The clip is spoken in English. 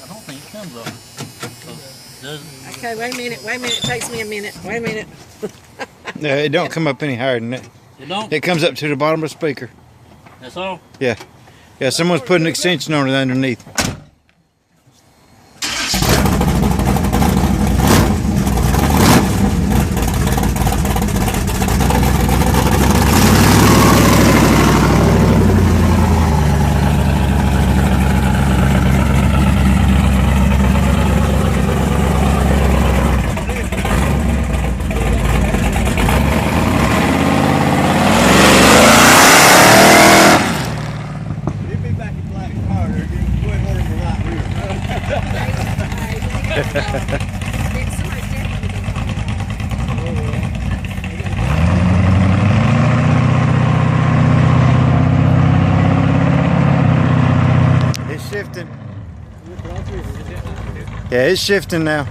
I don't think it comes up. Okay, wait a minute. It takes me a minute. Wait a minute. No, it don't come up any higher than that. It don't? It comes up to the bottom of the speaker. That's all? Yeah. Yeah, someone's put an extension on it underneath. It's shifting. Yeah, it's shifting now.